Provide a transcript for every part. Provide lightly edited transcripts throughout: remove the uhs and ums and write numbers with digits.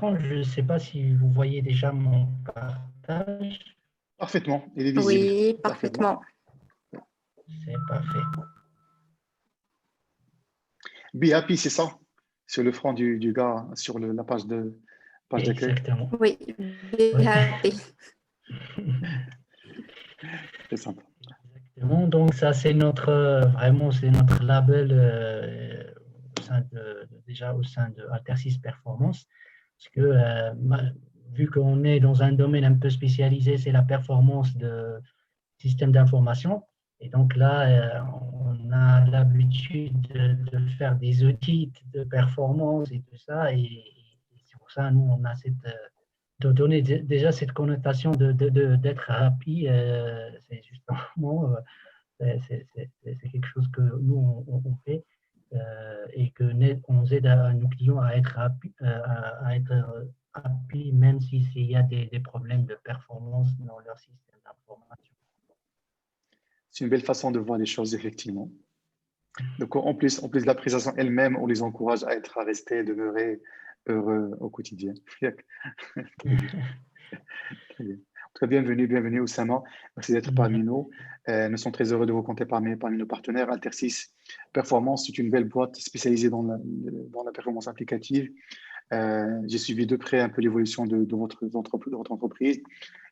Je ne sais pas si vous voyez déjà mon partage. Parfaitement, il est visible. Oui, Parfaitement. parfaitement. C'est parfait. Be happy, c'est ça? Sur le front du gars, sur la page d'accueil. Exactement. Oui, Oui. BHP. C'est sympa. Exactement. Donc ça, c'est vraiment, c'est notre label déjà au sein de Altersys Performance. Parce que vu qu'on est dans un domaine un peu spécialisé, c'est la performance de systèmes d'information. Et donc là, on a l'habitude de faire des audits de performance et tout ça. Et c'est pour ça, nous, on a de donner déjà cette connotation d'être happy. C'est justement, c'est quelque chose que nous, on fait et que on aide nos clients à être happy, même s'il y a des problèmes de performance dans leur système d'information. C'est une belle façon de voir les choses, effectivement. Donc, en plus de l'appréciation elle-même, on les encourage à rester, demeurer heureux au quotidien. Très bien. Très bien. En tout cas, bienvenue Oussama. Merci d'être parmi nous. Nous sommes très heureux de vous compter parmi nos partenaires. Altersys Performance, c'est une belle boîte spécialisée dans la performance applicative. J'ai suivi de près un peu l'évolution de votre entreprise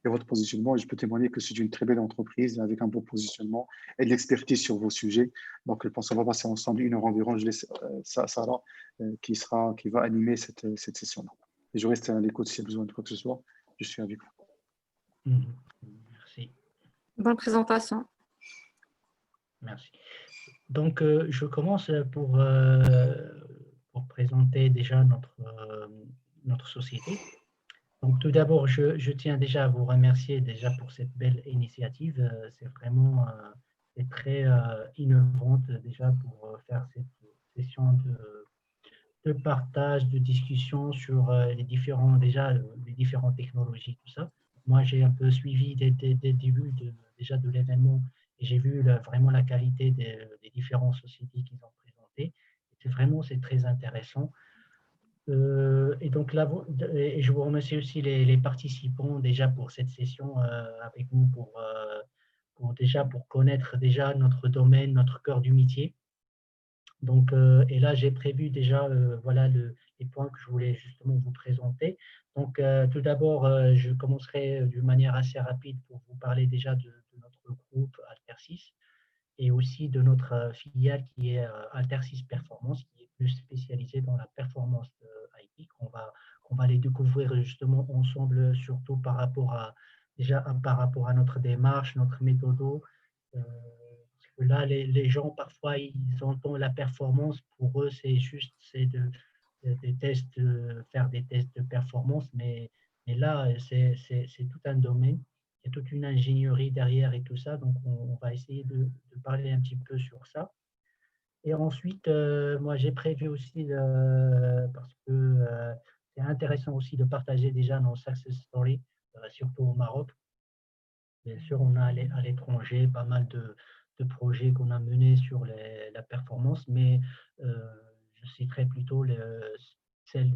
et votre positionnement. Et je peux témoigner que c'est une très belle entreprise avec un beau positionnement et de l'expertise sur vos sujets. Donc, je pense qu'on va passer ensemble 1 heure environ. Je laisse Sarah qui va animer cette session-là. Et je reste à l'écoute s'il y a besoin de quoi que ce soit. Je suis avec vous. Merci. Bonne présentation. Merci. Donc, je commence pour présenter déjà notre société. Donc, tout d'abord, je tiens déjà à vous remercier déjà pour cette belle initiative. C'est vraiment très innovante déjà pour faire cette session de partage, de discussion sur les différentes technologies, tout ça. Moi, j'ai un peu suivi dès le début déjà de l'événement et j'ai vu vraiment la qualité des différentes sociétés qu'ils ont présentées. C'est très intéressant. Et donc là, et je vous remercie aussi les participants déjà pour cette session avec nous pour connaître déjà notre domaine, notre cœur du métier. Donc, et là, j'ai prévu déjà voilà les points que je voulais justement vous présenter. Donc, tout d'abord, je commencerai d'une manière assez rapide pour vous parler déjà de notre groupe Altersys et aussi de notre filiale qui est Altersys Performance, qui est plus spécialisée dans la performance IT. On va les découvrir justement ensemble, surtout par rapport à notre démarche, notre méthode. Parce que là, les gens, parfois, ils entendent la performance. Pour eux, des tests, faire des tests de performance. Mais là, c'est tout un domaine. Il y a toute une ingénierie derrière et tout ça. Donc, on va essayer de parler un petit peu sur ça. Et ensuite, moi, j'ai prévu aussi, parce que c'est intéressant aussi de partager déjà nos success stories, surtout au Maroc. Bien sûr, on a à l'étranger pas mal de projets qu'on a menés sur la performance, mais je citerai plutôt celles,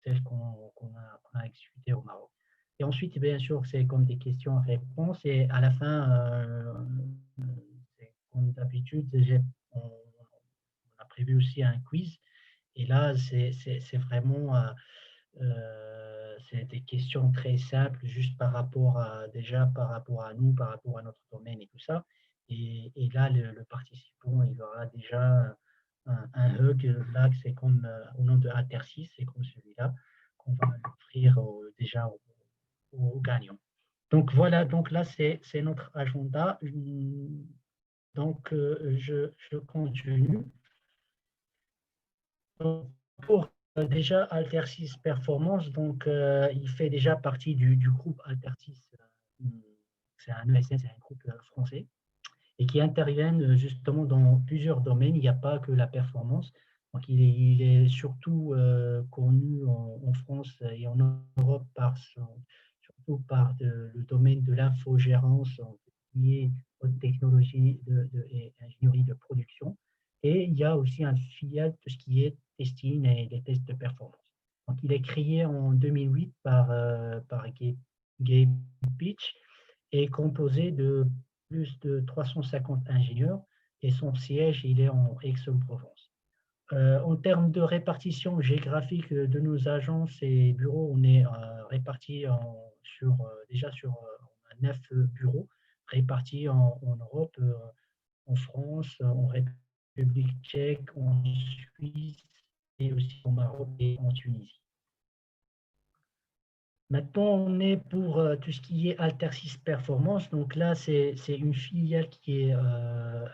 celles qu'on a exécutées au Maroc. Et ensuite, bien sûr, c'est comme des questions-réponses. Et à la fin, comme d'habitude, on a prévu aussi un quiz. Et là, c'est vraiment c'est des questions très simples, juste par rapport à nous, par rapport à notre domaine et tout ça. Et là, le participant, il aura déjà un hug. Là, c'est comme au nom de Altersys, c'est comme celui-là qu'on va offrir déjà aux gagnants. Donc voilà, donc là, c'est notre agenda. Donc, je continue. Donc, pour déjà Altersys Performance, donc il fait déjà partie du groupe Altersys. C'est un ESN, c'est un groupe français et qui interviennent justement dans plusieurs domaines. Il n'y a pas que la performance. Donc, il est surtout connu en France et en Europe surtout par le domaine de l'infogérance, qui est haute technologie et ingénierie de production. Et il y a aussi un filiale, tout ce qui est testing et les tests de performance. Donc, il est créé en 2008 par Gabe Pitch et est composé de plus de 350 ingénieurs et son siège, il est en Aix-en-Provence. En termes de répartition géographique de nos agences et bureaux, on est répartis déjà sur on a 9 bureaux répartis en Europe, en France, en République tchèque, en Suisse et aussi au Maroc et en Tunisie. Maintenant, on est pour tout ce qui est Altersys Performance. Donc là, c'est une filiale qui est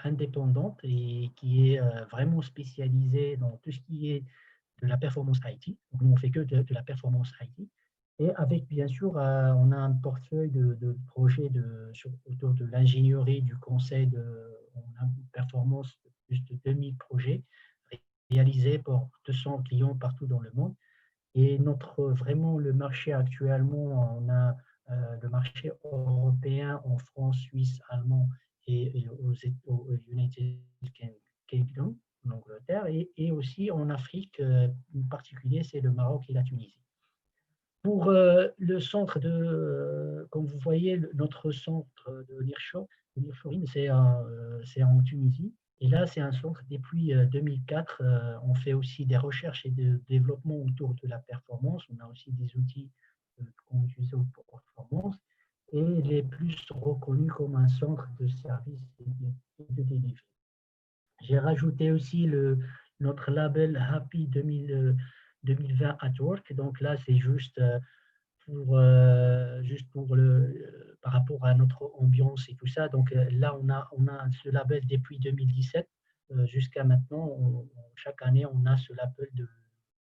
indépendante et qui est vraiment spécialisée dans tout ce qui est de la performance IT. Donc, nous, on ne fait que de la performance IT. Et avec, bien sûr, on a un portefeuille de projets autour de l'ingénierie, du conseil. On a une performance de plus de 2000 projets réalisés pour 200 clients partout dans le monde. Et vraiment le marché actuellement, on a le marché européen en France, Suisse, allemand et aux United Kingdom, en Angleterre, et aussi en Afrique, en particulier, c'est le Maroc et la Tunisie. Pour le centre comme vous voyez, notre centre de nearshoring, c'est en Tunisie. Et là, c'est un centre depuis 2004. On fait aussi des recherches et de développement autour de la performance. On a aussi des outils qu'on utilise pour performance. Et il est plus reconnu comme un centre de service et de delivery. J'ai rajouté aussi notre label Happy 2020 at Work. Donc là, c'est juste par rapport à notre ambiance et tout ça. Donc là, on a ce label depuis 2017 jusqu'à maintenant. Chaque année, on a ce label de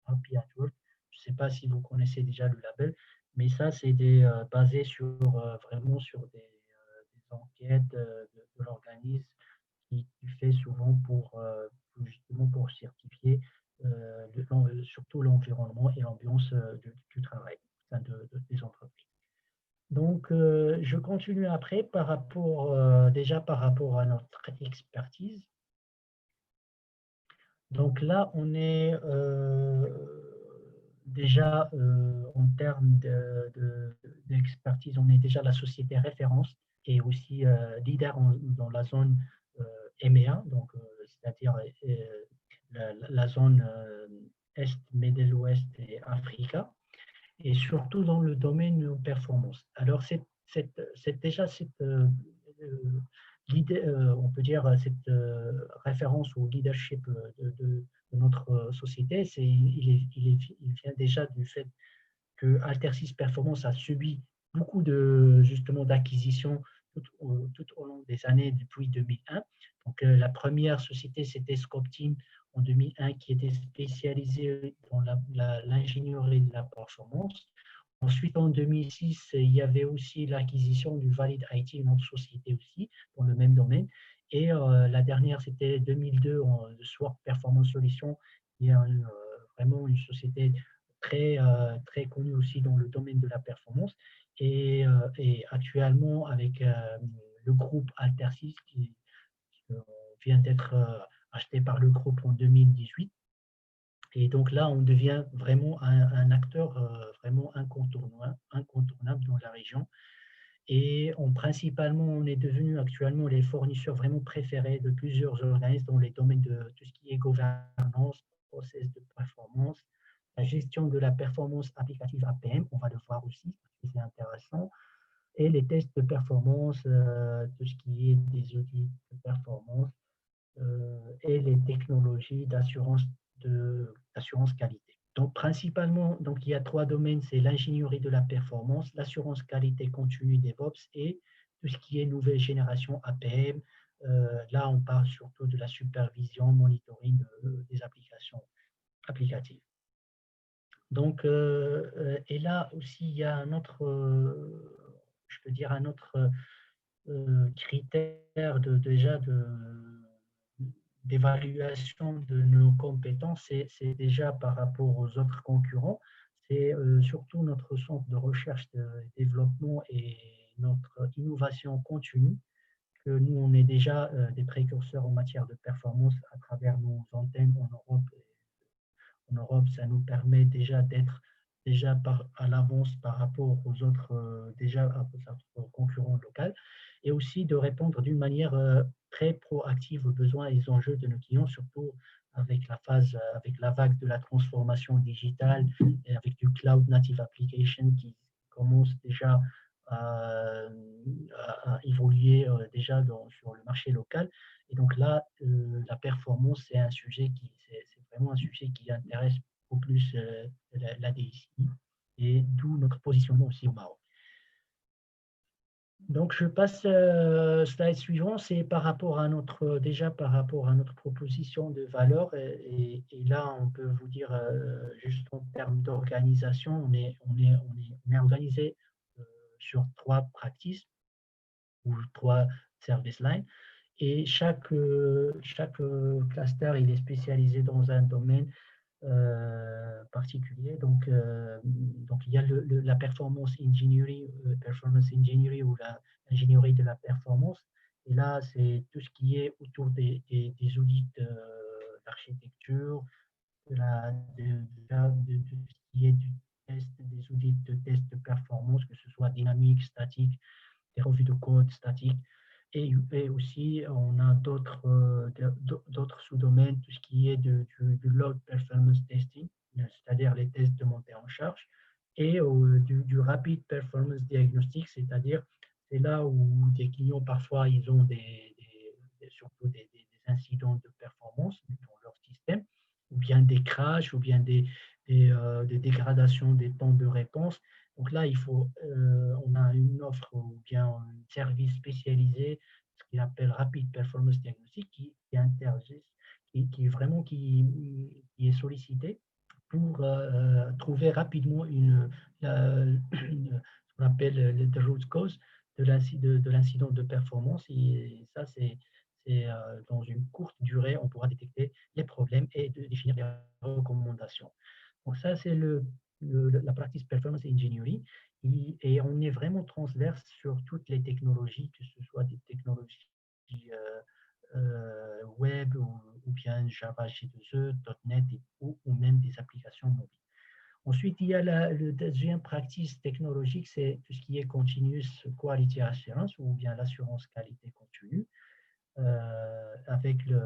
Happy at Work. Je ne sais pas si vous connaissez déjà le label, mais ça, c'est basé vraiment sur des enquêtes de l'organisme qui fait souvent justement pour certifier surtout l'environnement et l'ambiance du travail des entreprises. Donc, je continue après déjà par rapport à notre expertise. Donc là, on est déjà en termes d'expertise, on est déjà la société référence et aussi leader dans la zone EMEA, donc c'est-à-dire la zone Est, Middle Ouest et Africa, et surtout dans le domaine de performance. Alors, c'est déjà on peut dire cette référence au leadership de notre société, il vient déjà du fait que Altersys Performance a subi beaucoup justement d'acquisitions tout au long des années depuis 2001. Donc, la première société, c'était Scopteam en 2001, qui était spécialisée dans l'ingénierie de la performance. Ensuite, en 2006, il y avait aussi l'acquisition du Valid IT, une autre société aussi, dans le même domaine. Et la dernière, c'était 2002, Sword Performance Solutions, qui est vraiment une société très connue aussi dans le domaine de la performance. Et actuellement, avec le groupe Altersys, qui vient d'être acheté par le groupe en 2018. Et donc là, on devient vraiment un acteur vraiment incontournable dans la région. Et principalement, on est devenu actuellement les fournisseurs vraiment préférés de plusieurs organismes dans les domaines de tout ce qui est gouvernance, process de performance, la gestion de la performance applicative APM, on va le voir aussi, parce que c'est intéressant, et les tests de performance, tout ce qui est des outils de performance et les technologies d'assurance qualité. Donc, principalement, il y a 3 domaines, c'est l'ingénierie de la performance, l'assurance qualité continue DevOps et tout ce qui est nouvelle génération APM. Là, on parle surtout de la supervision, monitoring des applications applicatives. Donc, et là aussi, il y a un autre, je peux dire, un autre critère d'évaluation de nos compétences, c'est déjà par rapport aux autres concurrents, c'est surtout notre centre de recherche, de développement et notre innovation continue, que nous, on est déjà des précurseurs en matière de performance à travers nos antennes en Europe et en Europe, ça nous permet déjà d'être déjà à l'avance par rapport aux autres, déjà aux concurrents locaux, et aussi de répondre d'une manière très proactive aux besoins et aux enjeux de nos clients, surtout avec avec la vague de la transformation digitale et avec du Cloud Native Application qui commence déjà à, à évoluer déjà sur le marché local. Et donc là, la performance, c'est vraiment un sujet qui intéresse beaucoup plus la DSI et d'où notre positionnement aussi au Maroc. Donc, je passe au slide suivant, c'est par rapport à notre proposition de valeur. Et là, on peut vous dire, juste en termes d'organisation, on est organisé sur 3 practices ou 3 service lines. Et chaque cluster, il est spécialisé dans un domaine particulier. Donc, il y a la performance engineering ou l'ingénierie de la performance. Et là, c'est tout ce qui est autour des audits d'architecture, de tout ce qui est du test, des audits de test de performance, que ce soit dynamique, statique, des revues de code statique. Et aussi, on a d'autres sous-domaines, tout ce qui est du load performance testing, c'est-à-dire les tests de montée en charge, et du rapid performance diagnostic, c'est-à-dire c'est là où des clients, parfois, ils ont surtout des incidents de performance dans leur système, ou bien des crashs, ou bien des dégradations des temps de réponse. Donc là, on a une offre ou bien un service spécialisé, ce qu'il appelle Rapid Performance Diagnostic, qui est sollicité pour trouver rapidement ce qu'on appelle le root cause de l'incident de performance. Et ça, c'est dans une courte durée, on pourra détecter les problèmes et définir les recommandations. Donc ça, c'est la practice performance engineering. Et on est vraiment transverse sur toutes les technologies, que ce soit des technologies web ou bien Java J2E, .NET ou même des applications mobiles. Ensuite, il y a le deuxième practice technologique, c'est tout ce qui est continuous quality assurance ou bien l'assurance qualité continue,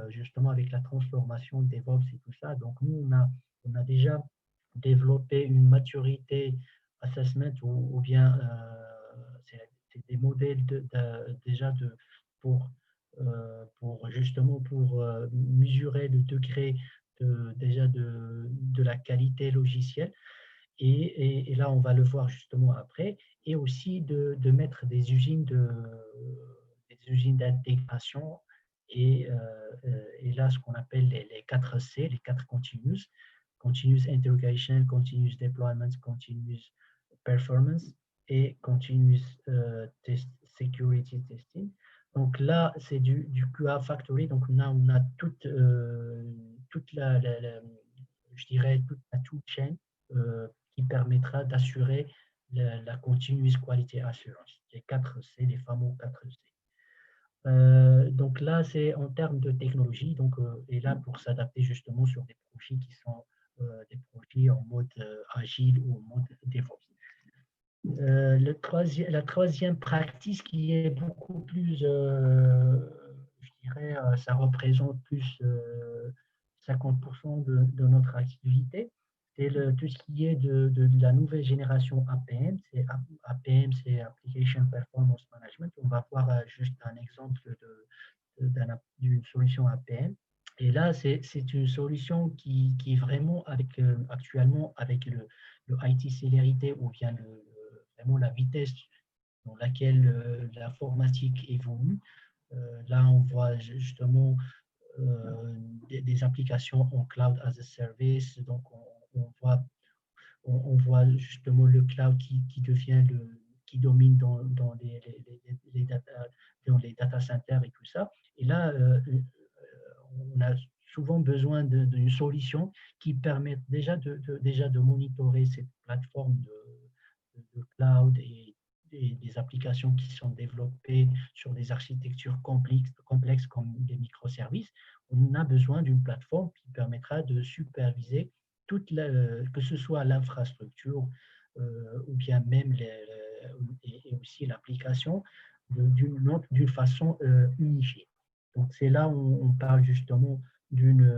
justement avec la transformation DevOps et tout ça. Donc, nous, on a déjà développé une maturité assessment ou bien c'est des modèles pour justement mesurer le degré de la qualité logicielle. Et là, on va le voir justement après, et aussi de mettre des usines d'intégration et là, ce qu'on appelle les 4 C, les 4 continuous, continuous integration, continuous deployment, continuous performance et continuous security testing. Donc là, c'est du QA Factory. Donc là, on a toute je dirais, toute la tool chain qui permettra d'assurer la continuous quality assurance. Les 4 C, les fameux 4 C. Donc là, c'est en termes de technologie, donc, et là pour s'adapter justement sur des projets qui sont des projets en mode agile ou en mode DevOps. La troisième practice qui est beaucoup plus, je dirais, ça représente plus 50% de notre activité, c'est tout ce qui est de la nouvelle génération APM. APM, c'est Application Performance Management. On va voir juste un exemple d'une solution APM. Et là, c'est une solution qui est vraiment actuellement avec le IT célérité ou bien vraiment la vitesse dans laquelle l'informatique évolue. Là, on voit justement des applications en cloud as a service. Donc, on voit justement le cloud qui domine dans les data centers et tout ça. Et là, on a souvent besoin d'une solution qui permet déjà de monitorer cette plateforme de cloud et des applications qui sont développées sur des architectures complexes comme des microservices. On a besoin d'une plateforme qui permettra de superviser que ce soit l'infrastructure ou bien même et aussi l'application d'une façon unifiée. Donc, c'est là où on parle justement d'une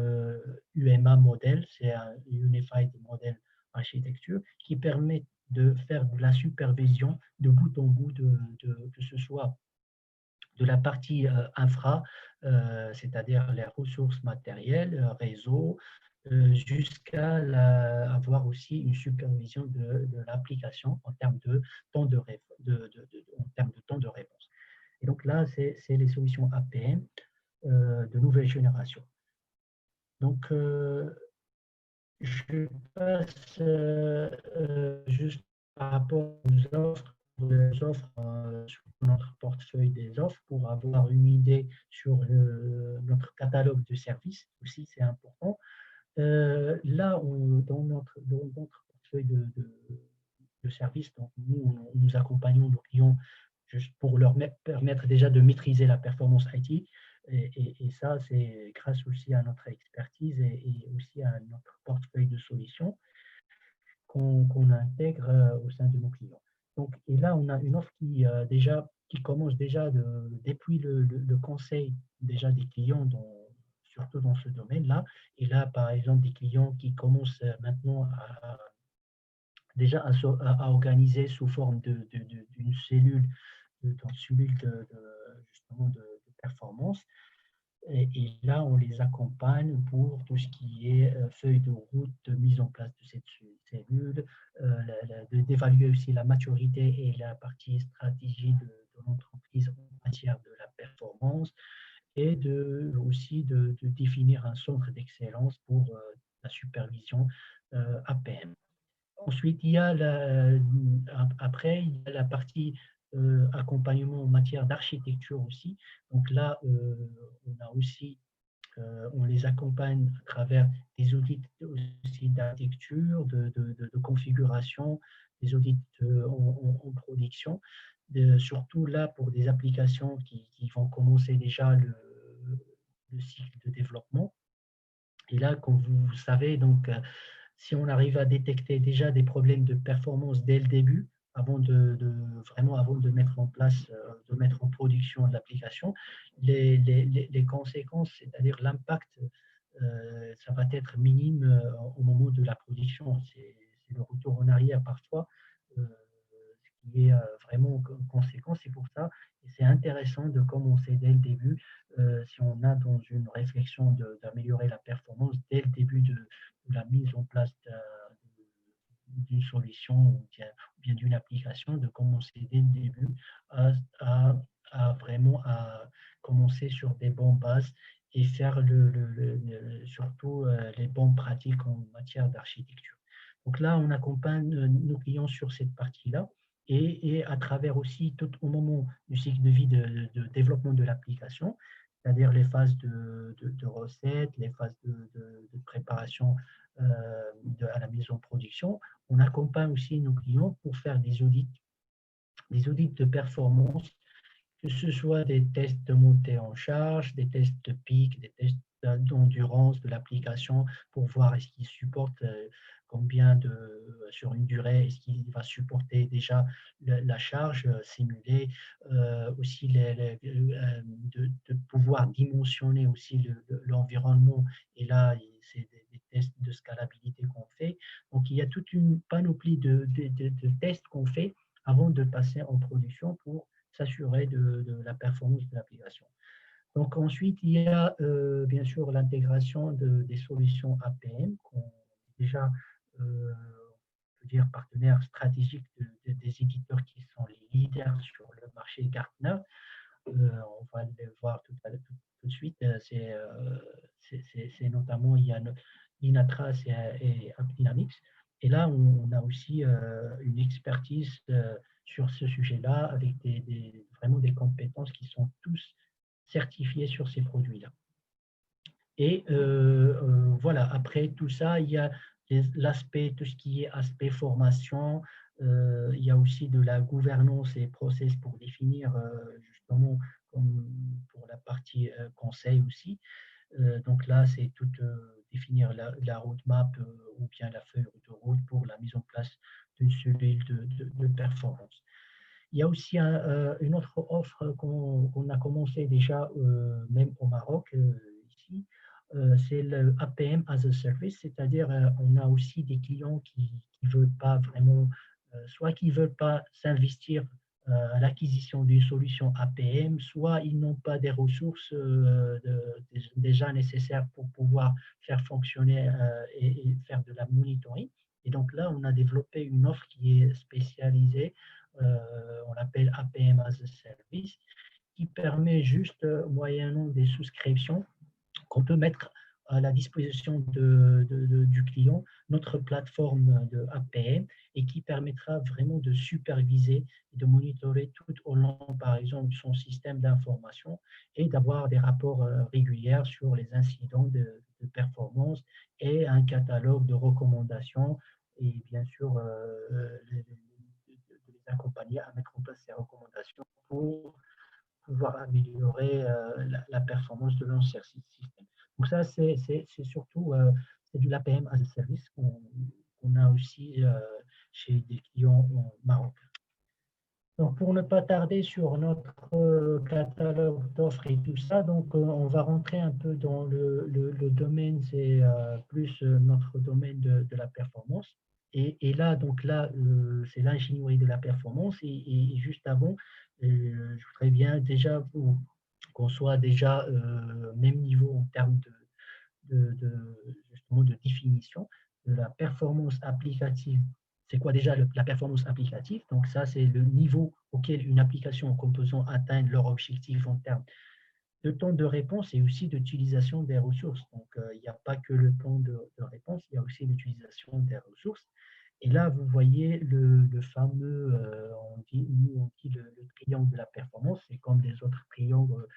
UMA modèle, c'est un Unified Model Architecture, qui permet de faire de la supervision de bout en bout, que ce soit de la partie infra, c'est-à-dire les ressources matérielles, réseau, jusqu'à avoir aussi une supervision de l'application en termes de temps en termes de temps de réponse. Et donc là, c'est les solutions APM de nouvelle génération. Donc, je passe juste par rapport aux offres, sur notre portefeuille des offres pour avoir une idée sur notre catalogue de services aussi, c'est important. Là, dans notre portefeuille de services, donc nous accompagnons nos clients juste pour leur permettre déjà de maîtriser la performance IT. Et ça, c'est grâce aussi à notre expertise et aussi à notre portefeuille de solutions qu'on intègre au sein de nos clients. Donc, et là, on a une offre qui commence déjà depuis le conseil déjà des clients, surtout dans ce domaine-là. Et là, par exemple, des clients qui commencent maintenant déjà à organiser sous forme d'une cellule, justement de performance. Et là, on les accompagne pour tout ce qui est feuille de route, de mise en place de cette cellule, d'évaluer aussi la maturité et la partie stratégie de l'entreprise en matière de la performance et aussi de définir un centre d'excellence pour la supervision APM. Ensuite, après, il y a la partie accompagnement en matière d'architecture aussi. Donc là, on les accompagne à travers des audits aussi d'architecture, de configuration, des audits en production, surtout là pour des applications qui vont commencer déjà le cycle de développement. Et là, comme vous savez, donc, si on arrive à détecter déjà des problèmes de performance dès le début, avant de mettre en place, de mettre en production de l'application, les conséquences, c'est-à-dire l'impact, ça va être minime au moment de la production. C'est le retour en arrière parfois, ce qui est vraiment conséquent. C'est pour ça, et c'est intéressant de commencer dès le début, si on a dans une réflexion d'améliorer la performance dès le début de la mise en place d'une solution ou bien d'une application, de commencer dès le début à vraiment à commencer sur des bonnes bases et faire surtout les bonnes pratiques en matière d'architecture. Donc là, on accompagne nos clients sur cette partie-là et à travers aussi tout au moment du cycle de vie de développement de l'application, c'est-à-dire les phases de recettes, les phases de préparation à la mise en production. On accompagne aussi nos clients pour faire des audits de performance, que ce soit des tests de montée en charge, des tests de pic, des tests d'endurance de l'application pour voir est-ce qu'il supporte combien sur une durée, est-ce qu'il va supporter déjà la charge simulée, aussi de pouvoir dimensionner aussi l'environnement. Et là, c'est des tests de scalabilité qu'on fait. Donc, il y a toute une panoplie de tests qu'on fait avant de passer en production pour s'assurer de la performance de l'application. Donc ensuite, il y a bien sûr l'intégration des solutions APM, qu'on est déjà on peut dire partenaires stratégiques des éditeurs qui sont les leaders sur le marché Gartner. On va le voir tout de suite. C'est notamment, il y a Dynatrace et AppDynamics. Et là, on a aussi une expertise sur ce sujet-là avec vraiment des compétences qui sont tous certifiées sur ces produits-là. Et voilà, après tout ça, il y a l'aspect, tout ce qui est aspect formation, il y a aussi de la gouvernance et process pour définir justement comme pour la partie conseil aussi. Donc là, c'est toutes définir la roadmap ou bien la feuille de route pour la mise en place d'une cellule de performance. Il y a aussi une autre offre qu'on a commencé déjà, même au Maroc, ici, c'est le APM as a Service, c'est-à-dire on a aussi des clients qui ne veulent pas vraiment, soit qui ne veulent pas s'investir à l'acquisition d'une solution APM, soit ils n'ont pas des ressources déjà nécessaires pour pouvoir faire fonctionner et faire de la monitoring. Et donc là, on a développé une offre qui est spécialisée, on l'appelle APM as a Service, qui permet juste, moyennant des souscriptions, qu'on peut mettre à la disposition du client notre plateforme de APM et qui permettra vraiment de superviser et de monitorer tout au long, par exemple, de son système d'information et d'avoir des rapports réguliers sur les incidents de performance et un catalogue de recommandations et bien sûr de les accompagner à mettre en place ces recommandations pour pouvoir améliorer la performance de l'ancien système. Donc ça, c'est surtout c'est du l'APM as a service qu'on a aussi chez des clients marocains. Donc, pour ne pas tarder sur notre catalogue d'offres et tout ça, donc on va rentrer un peu dans le domaine, c'est plus notre domaine de la performance. Et là, donc là, c'est l'ingénierie de la performance. Et juste avant, je voudrais bien déjà qu'on soit déjà même niveau en termes justement de définition de la performance applicative. C'est quoi déjà la performance applicative? Donc ça, c'est le niveau auquel une application ou composant atteint leur objectif en termes de temps de réponse et aussi d'utilisation des ressources. Donc il n'y a pas que le temps de réponse, il y a aussi l'utilisation des ressources. Et là, vous voyez le fameux, on dit le triangle de la performance, c'est comme les autres triangles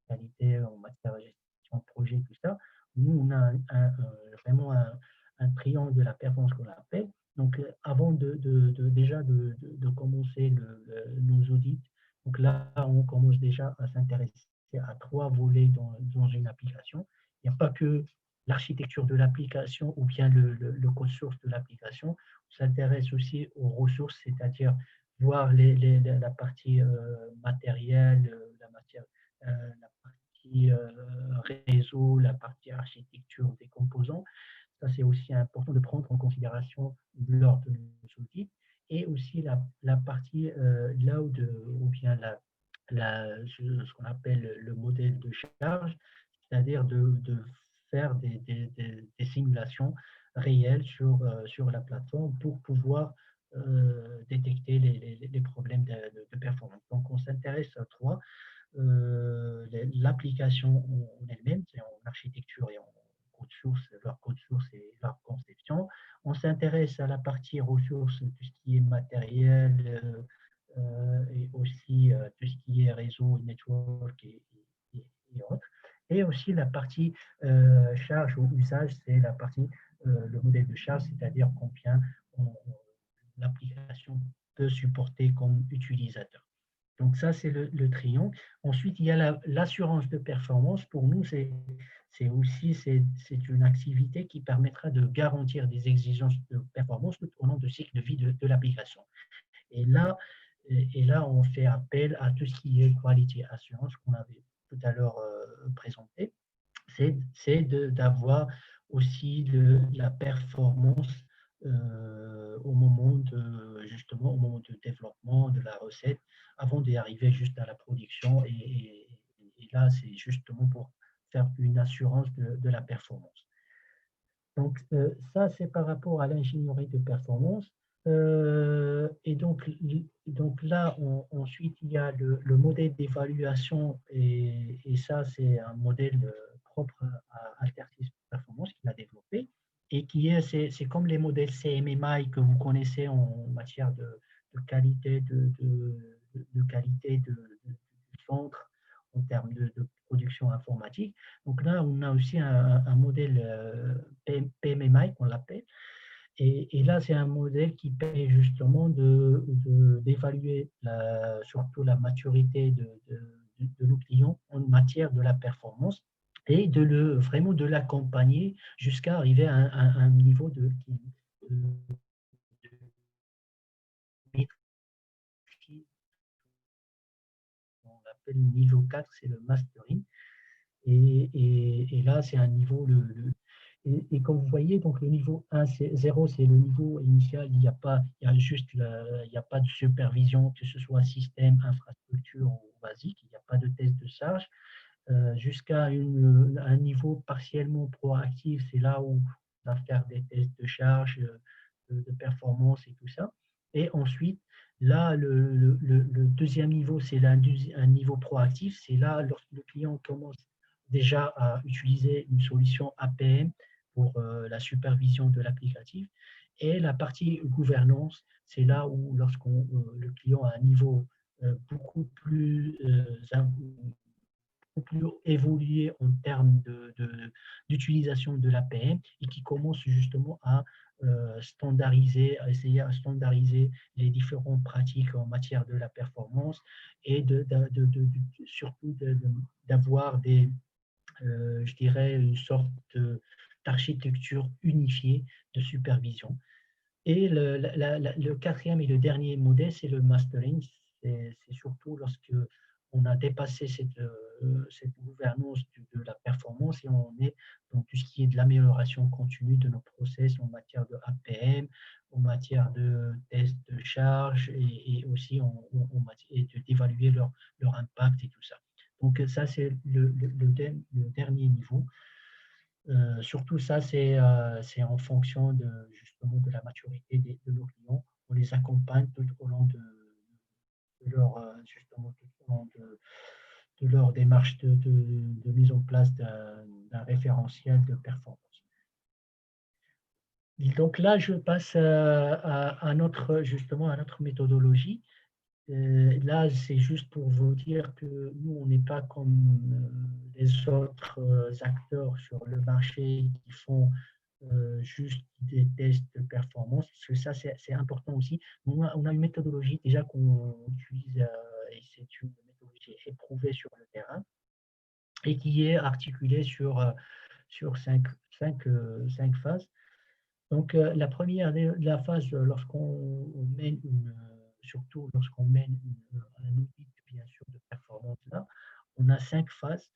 qualité en matière de gestion de projet, tout ça. Nous, on a vraiment un triangle de la performance qu'on appelle. Donc, avant déjà de commencer nos audits, donc là, on commence déjà à s'intéresser à 3 volets dans une application. Il n'y a pas que l'architecture de l'application ou bien le code source de l'application. On s'intéresse aussi aux ressources, c'est-à-dire voir la partie matérielle, la partie réseau, la partie architecture des composants. Ça, c'est aussi important de prendre en considération lors de nos audits. Et aussi la partie load ou bien ce qu'on appelle le modèle de charge, c'est-à-dire de faire des simulations réelles sur la plateforme pour pouvoir détecter les problèmes de performance. Donc, on s'intéresse à 3. L'application en elle-même, c'est en architecture et en code source, leur code source et leur conception. On s'intéresse à la partie ressources, tout ce qui est matériel et aussi tout ce qui est réseau, network et autres. Et aussi la partie charge ou usage, c'est la partie, le modèle de charge, c'est-à-dire combien l'application peut supporter comme utilisateur. Donc ça, c'est le triangle. Ensuite, il y a l'assurance de performance. Pour nous, c'est une activité qui permettra de garantir des exigences de performance tout au long du cycle de vie de l'application. Et là, on fait appel à tout ce qui est quality assurance qu'on avait tout à l'heure présenté. C'est d'avoir aussi de la performance au moment de développement de la recette, avant d'y arriver juste à la production. Et là, c'est justement pour faire une assurance de la performance. Donc, ça, c'est par rapport à l'ingénierie de performance. Et donc là, ensuite, il y a le modèle d'évaluation, et ça, c'est un modèle propre à Altersys Performance qu'il a développé, et c'est comme les modèles CMMI que vous connaissez en matière de qualité qualité du centre en termes de production informatique. Donc là, on a aussi un modèle PMMI qu'on l'appelle. Et là, c'est un modèle qui permet justement d'évaluer surtout la maturité de nos clients en matière de la performance. et vraiment de l'accompagner jusqu'à arriver à un niveau de maîtrise. On l'appelle niveau 4, c'est le mastering. Et là, c'est un niveau, et comme vous voyez, donc le niveau 1, 0, c'est le niveau initial, il n'y a pas, il y a juste il n'y a pas de supervision, que ce soit système, infrastructure ou basique, il n'y a pas de test de charge. Jusqu'à un niveau partiellement proactif, c'est là où on va faire des tests de charge, de performance et tout ça. Et ensuite, là, le deuxième niveau, c'est un niveau proactif. C'est là, lorsque le client commence déjà à utiliser une solution APM pour la supervision de l'applicatif. Et la partie gouvernance, c'est là où, le client a un niveau beaucoup plus évolué en termes d'utilisation de l'APM et qui commence justement à à essayer à standardiser les différentes pratiques en matière de la performance et surtout d'avoir je dirais, une sorte d'architecture unifiée de supervision. Et le quatrième et le dernier modèle, c'est le mastering. C'est surtout lorsque on a dépassé cette gouvernance de la performance et on est dans tout ce qui est de l'amélioration continue de nos process en matière de APM, en matière de test de charge et aussi d'évaluer leur impact et tout ça. Donc ça, c'est le dernier niveau. Surtout ça, c'est en fonction justement de la maturité de nos clients. On les accompagne tout au long justement, tout au long de leur démarche de mise en place d'un référentiel de performance. Et donc là, je passe justement à notre méthodologie. Là, c'est juste pour vous dire que nous, on n'est pas comme les autres acteurs sur le marché qui font juste des tests de performance, parce que ça, c'est important aussi. On a une méthodologie déjà qu'on utilise, et c'est une méthodologie éprouvée sur le terrain, et qui est articulée sur cinq phases. Donc, la première, la phase, lorsqu'on mène surtout lorsqu'on mène un audit, bien sûr, de performance, là, on a 5 phases.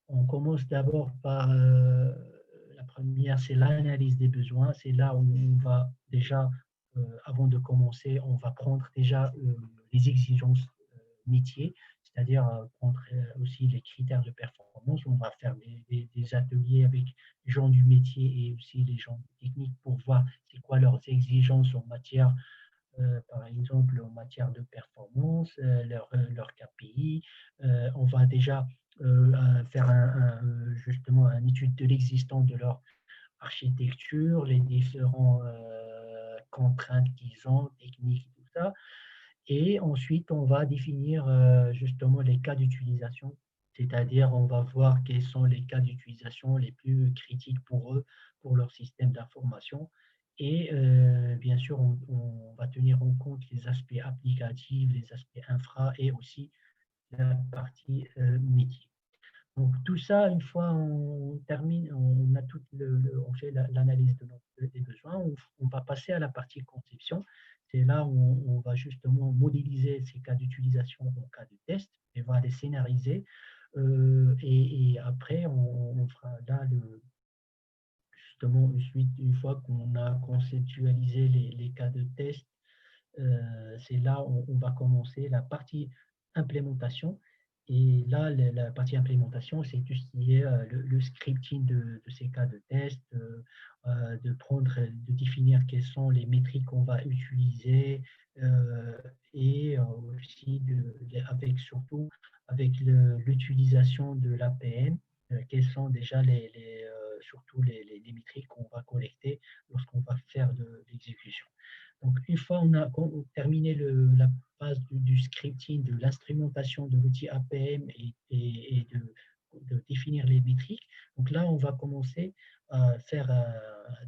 On commence d'abord par la première, c'est l'analyse des besoins. C'est là où on va déjà, avant de commencer, on va prendre déjà les exigences métiers, c'est-à-dire prendre aussi les critères de performance. On va faire des ateliers avec les gens du métier et aussi les gens techniques pour voir c'est quoi leurs exigences en matière, par exemple, en matière de performance, leur KPI. On va déjà faire justement une étude de l'existant de leur architecture, les différentes contraintes qu'ils ont, techniques et tout ça. Et ensuite, on va définir justement les cas d'utilisation, c'est-à-dire on va voir quels sont les cas d'utilisation les plus critiques pour eux, pour leur système d'information. Et bien sûr, on va tenir en compte les aspects applicatifs, les aspects infra et aussi la partie métier. Donc tout ça, une fois on termine, on a on fait l'analyse des besoins, on va passer à la partie conception. C'est là où on va justement modéliser ces cas d'utilisation en cas de test et va les scénariser. Et après, on fera là justement une fois qu'on a conceptualisé les cas de test, c'est là où on va commencer la partie implémentation. Et là, la partie implémentation, c'est tout ce qui est le scripting de ces cas de test, de définir quelles sont les métriques qu'on va utiliser et aussi surtout avec l'utilisation de l'APM, quelles sont déjà surtout les métriques qu'on va collecter lorsqu'on va faire de l'exécution. Donc, une fois on a terminé la phase du scripting, de l'instrumentation de l'outil APM et de définir les métriques, donc là, on va commencer à faire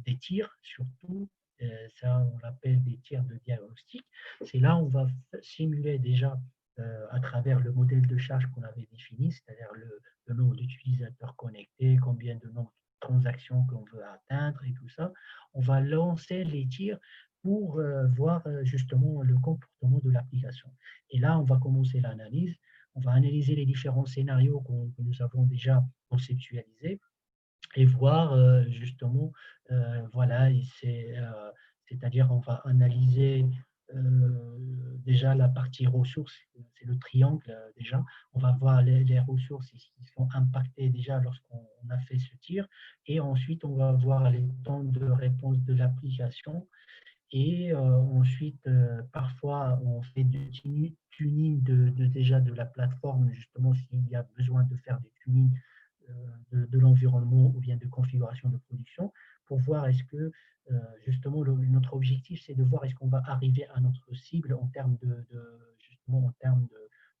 des tirs, surtout, ça on l'appelle des tirs de diagnostic. C'est là où on va simuler déjà à travers le modèle de charge qu'on avait défini, c'est-à-dire le nombre d'utilisateurs connectés, combien de nombre de transactions qu'on veut atteindre et tout ça. On va lancer les tirs pour voir justement le comportement de l'application. Et là, on va commencer l'analyse. On va analyser les différents scénarios que nous avons déjà conceptualisés et voir justement, voilà, c'est-à-dire on va analyser déjà la partie ressources, c'est le triangle déjà. On va voir les ressources qui sont impactées déjà lorsqu'on a fait ce tir. Et ensuite, on va voir les temps de réponse de l'application. Et ensuite, parfois, on fait du tuning déjà de la plateforme, justement, s'il y a besoin de faire des tunings de l'environnement ou bien de configuration de production, pour voir est-ce que, justement, notre objectif, c'est de voir est-ce qu'on va arriver à notre cible en termes justement, en termes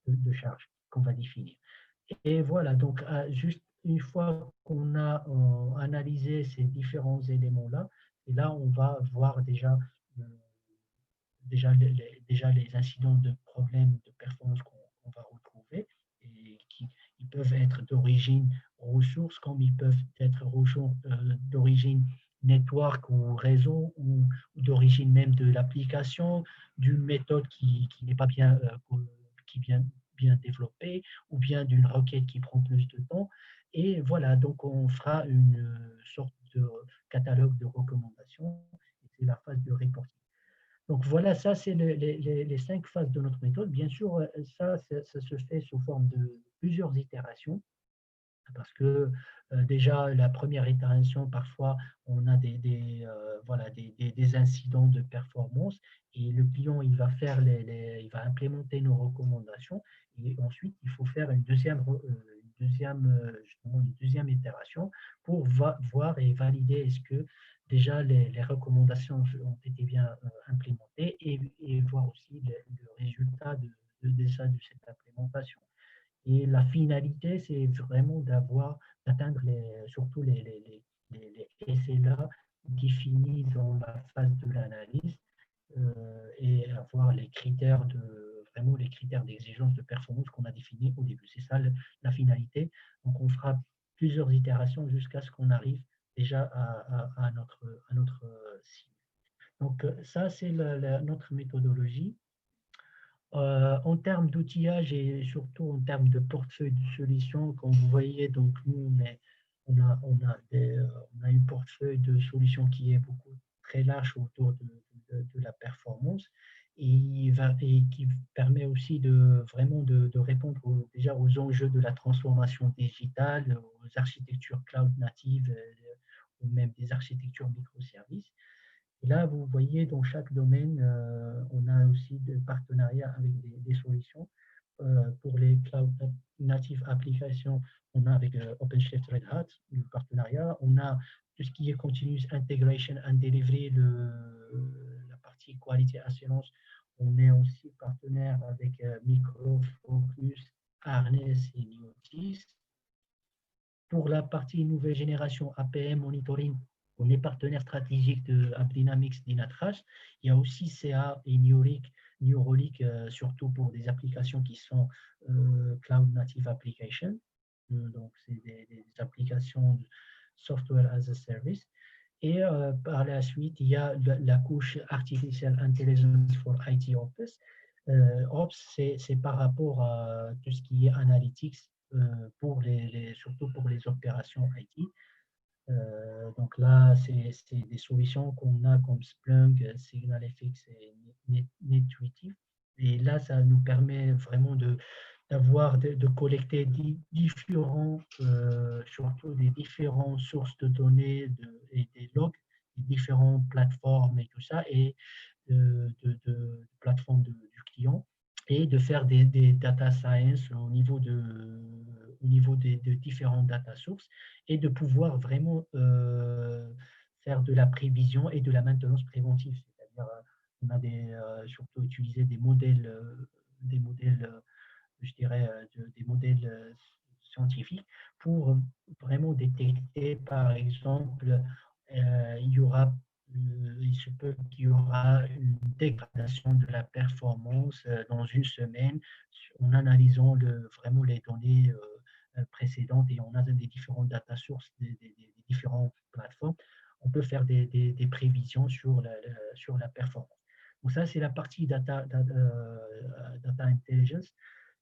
de charge qu'on va définir. Et voilà, donc, juste une fois qu'on a analysé ces différents éléments-là, et là, on va voir euh, déjà les incidents de problèmes de performance qu'on va retrouver et qui ils peuvent être d'origine ressources comme ils peuvent être d'origine network ou réseau ou d'origine même de l'application, d'une méthode qui n'est pas bien développée ou bien d'une requête qui prend plus de temps. Et voilà, donc on fera une sorte de catalogue de recommandations. C'est la phase de reporting. Donc voilà, ça c'est les 5 phases de notre méthode. Bien sûr, ça se fait sous forme de plusieurs itérations parce que déjà la première itération, parfois on a voilà, des incidents de performance et le client il va implémenter nos recommandations et ensuite il faut faire justement une deuxième itération pour voir et valider est-ce que déjà les recommandations ont été bien implémentées et voir aussi le résultat de cette implémentation. Et la finalité, c'est vraiment d'atteindre surtout les SLA définis dans la phase de l'analyse et avoir vraiment les critères d'exigence de performance qu'on a définis au début. C'est ça la finalité. Donc, on fera plusieurs itérations jusqu'à ce qu'on arrive déjà à notre cible. Donc, ça, c'est notre méthodologie. En termes d'outillage et surtout en termes de portefeuille de solutions, comme vous voyez, donc nous, on a une portefeuille de solutions qui est très large autour de la performance et qui permet aussi vraiment de répondre déjà aux enjeux de la transformation digitale, aux architectures cloud natives ou même des architectures microservices. Et là, vous voyez, dans chaque domaine, on a aussi des partenariats avec des solutions. Pour les Cloud Native Applications, on a avec OpenShift Red Hat le partenariat. On a tout ce qui est Continuous Integration and Delivery, la partie Quality Assurance. On est aussi partenaire avec Micro Focus, Harness et Neotis. Pour la partie nouvelle génération APM Monitoring, on est partenaire stratégique de AppDynamics Dynatrace. Il y a aussi CA et New Relic, surtout pour des applications qui sont Cloud Native Applications. Donc, c'est des applications de Software as a Service. Et par la suite, il y a la couche Artificial Intelligence for IT Ops. Ops, c'est par rapport à tout ce qui est analytics, surtout pour les opérations IT. Donc là, c'est des solutions qu'on a comme Splunk, SignalFX et NetIntuitive. Et là, ça nous permet vraiment de collecter surtout des différentes sources de données et des logs, des différentes plateformes et tout ça, et de plateformes du client et de faire des data science au niveau des différentes data sources et de pouvoir vraiment faire de la prévision et de la maintenance préventive. C'est-à-dire, on a surtout utilisé des modèles, je dirais, des modèles scientifiques pour vraiment détecter, par exemple, il y aura il se peut qu'il y aura une dégradation de la performance dans une semaine en analysant vraiment les données précédentes et on a des différents data sources des différentes plateformes. On peut faire des prévisions sur la performance. Donc ça, c'est la partie data intelligence.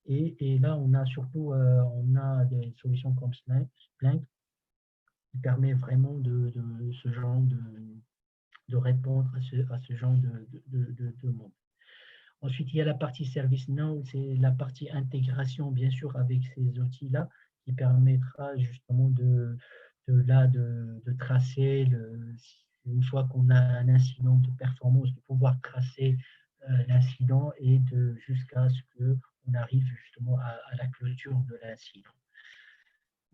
Et là, on a surtout on a des solutions comme Splunk qui permet vraiment de ce genre de répondre à ce genre de monde. Ensuite, il y a la partie ServiceNow, c'est la partie intégration, bien sûr, avec ces outils-là, qui permettra justement de tracer, une fois qu'on a un incident de performance, de pouvoir tracer l'incident et jusqu'à ce qu'on arrive justement à la clôture de l'incident.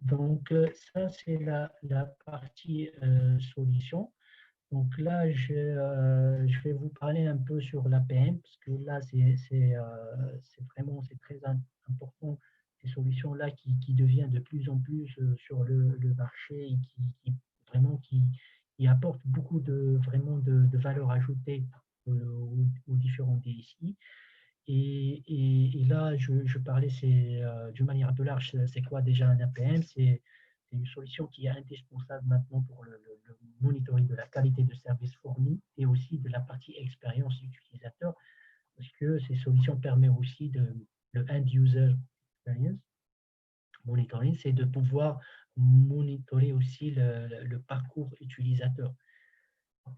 Donc, ça, c'est la partie solution. Donc là, je vais vous parler un peu sur l'APM, parce que là, c'est très important, ces solutions-là qui deviennent de plus en plus sur le marché et vraiment qui apportent beaucoup de valeur ajoutée aux différents DSI. Et là, je parlais, d'une manière un peu large, c'est quoi déjà un APM? C'est une solution qui est indispensable maintenant pour le monitoring de la qualité de service fourni et aussi de la partie expérience utilisateur, parce que ces solutions permettent aussi le end-user experience monitoring, c'est de pouvoir monitorer aussi le parcours utilisateur.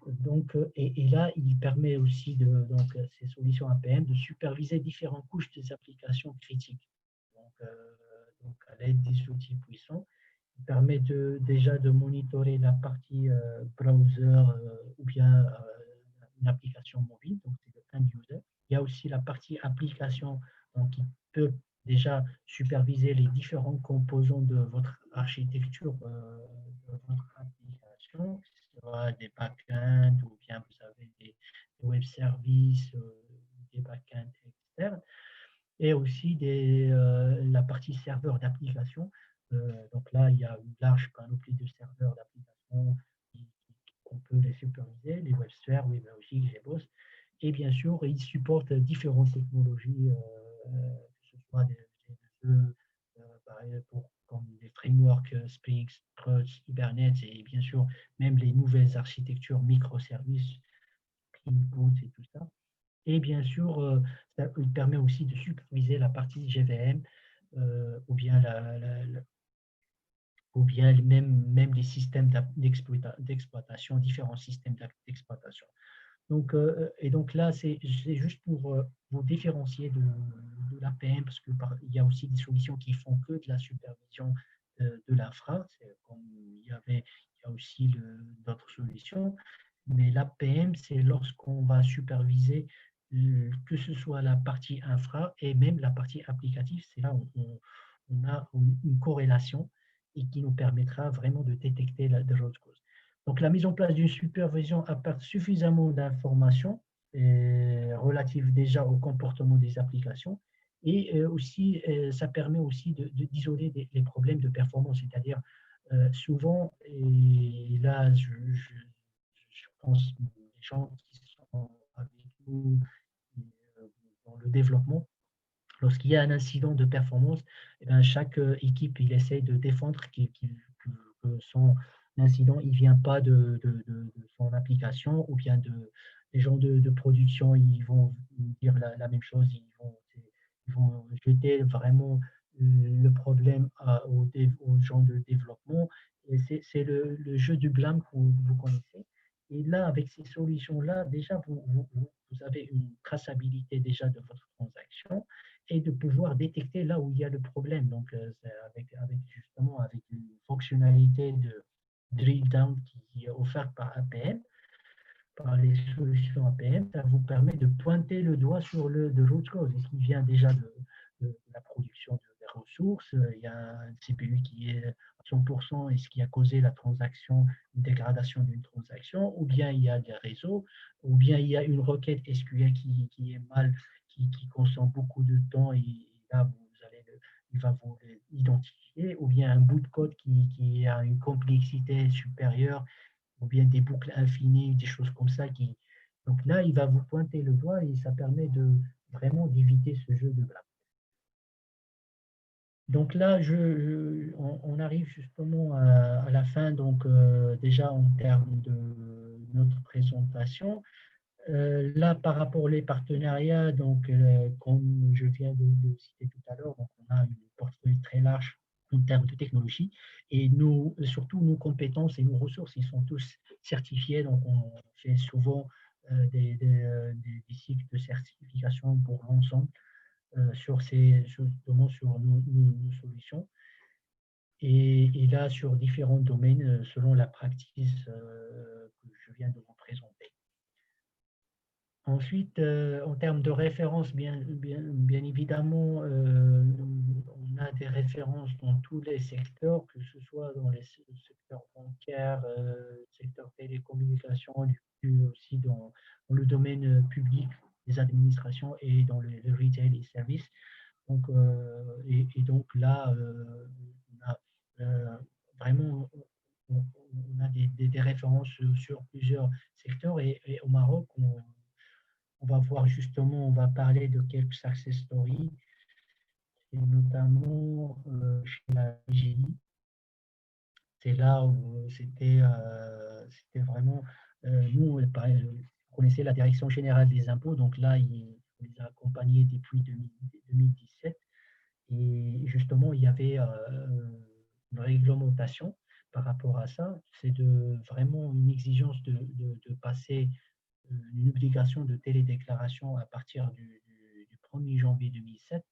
Donc, et là, il permet aussi, ces solutions APM, de superviser différentes couches des applications critiques. Donc à l'aide des outils puissants, il permet déjà de monitorer la partie browser ou bien une application mobile, donc c'est le end user. Il y a aussi la partie application donc, qui peut déjà superviser les différents composants de votre architecture, de votre application, soit des backends ou bien vous avez des web services, des backends externes, et aussi la partie serveur d'application. Donc là, il y a une large panoplie de serveurs d'application qu'on peut les superviser, les WebSphere, WebLogic, GBoss. Et bien sûr, ils supportent différentes technologies, que ce soit des jeux, comme des frameworks Spring, Struts, Hibernate, et bien sûr, même les nouvelles architectures microservices, Spring Boot et tout ça. Et bien sûr, ça permet aussi de superviser la partie GVM ou bien même les systèmes d'exploitation, différents systèmes d'exploitation. Donc, et donc là, c'est juste pour vous différencier de l'APM, parce qu'il y a aussi des solutions qui font que de la supervision de l'infra, comme il y a aussi d'autres solutions, mais l'APM, c'est lorsqu'on va superviser que ce soit la partie infra et même la partie applicative, c'est là où on a une corrélation et qui nous permettra vraiment de détecter la root cause. Donc, la mise en place d'une supervision apporte suffisamment d'informations relatives déjà au comportement des applications et aussi, ça permet aussi d'isoler les problèmes de performance, c'est-à-dire souvent, et là, je pense les gens qui sont avec nous dans le développement, lorsqu'il y a un incident de performance, eh bien, chaque équipe il essaie de défendre que son incident ne vient pas de son application ou bien les gens de production ils vont dire la même chose, ils vont jeter vraiment le problème aux gens de développement. Et c'est le jeu du blâme que vous connaissez. Et là, avec ces solutions-là, déjà, vous avez une traçabilité déjà de votre transaction et de pouvoir détecter là où il y a le problème. Donc, justement avec une fonctionnalité de drill down qui est offerte par APM, par les solutions APM, ça vous permet de pointer le doigt sur le root cause. Est-ce qu'il vient déjà de la production des ressources? Il y a un CPU qui est à 100%, est-ce qui a causé la transaction, une dégradation d'une transaction, ou bien il y a des réseaux, ou bien il y a une requête SQL qui est mal, qui consomme beaucoup de temps et là, il va vous identifier, ou bien un bout de code qui a une complexité supérieure ou bien des boucles infinies, des choses comme ça. Donc là, il va vous pointer le doigt et ça permet vraiment d'éviter ce jeu de bras. Donc là, on arrive justement à la fin, donc déjà en termes de notre présentation. Là, par rapport aux partenariats, donc, comme je viens de citer tout à l'heure, donc on a un portefeuille très large en termes de technologie et surtout nos compétences et nos ressources, ils sont tous certifiés. Donc, on fait souvent des cycles de certification pour l'ensemble justement sur nos solutions. Et là, sur différents domaines, selon la practice que je viens de vous présenter. Ensuite, en termes de références, bien évidemment, on a des références dans tous les secteurs, que ce soit dans les secteurs bancaires, secteur télécommunications, aussi dans le domaine public des administrations et dans le retail et services. Donc, et donc là, on a vraiment on a des références sur plusieurs secteurs et au Maroc, on va voir justement, on va parler de quelques success stories, et notamment chez la BGI. C'est là où c'était vraiment, nous, vous connaissez la Direction générale des impôts, donc là, on les a accompagnés depuis 2017. Et justement, il y avait une réglementation par rapport à ça. C'est vraiment une exigence de passer une obligation de télédéclaration à partir du 1er janvier 2007,